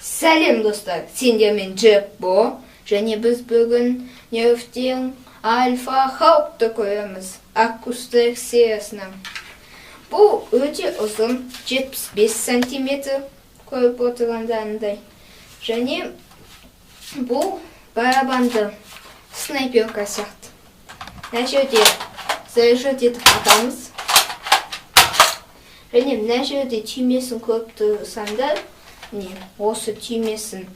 Сәлем достар, сендермен Джек Бо, және біз бүгін нефтен альфа хаупты көреміз акустик сериясынан. Бұл өте ұзын 75 сантиметр көріп отырғандағындай. Және бұл барабанды снайперка сияқты. Мына жерде заряжать етіп атамыз. Және мына жерде түймесін көріп тұрсаңдар, осы түймесін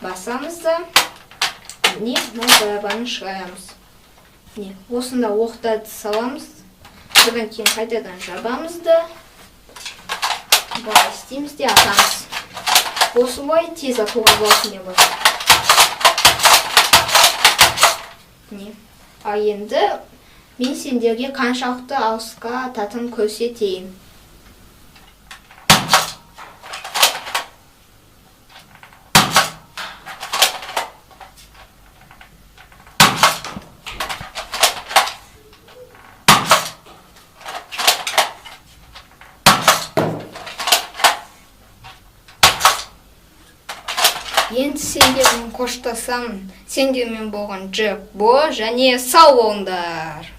басамыз да, мына барабанын шығарамыз. Осында оқтарды саламыз, содан кейін қайтадан жабамыз да, былай істейміз де атамыз. Осылай тез атуға болсын деп отыр. Енді мен сендерге қаншалықты алысқа ататын көрсетейін. Енді сендермен қоштасамын. Сендермен болған Джек Бо және сау болыңдар.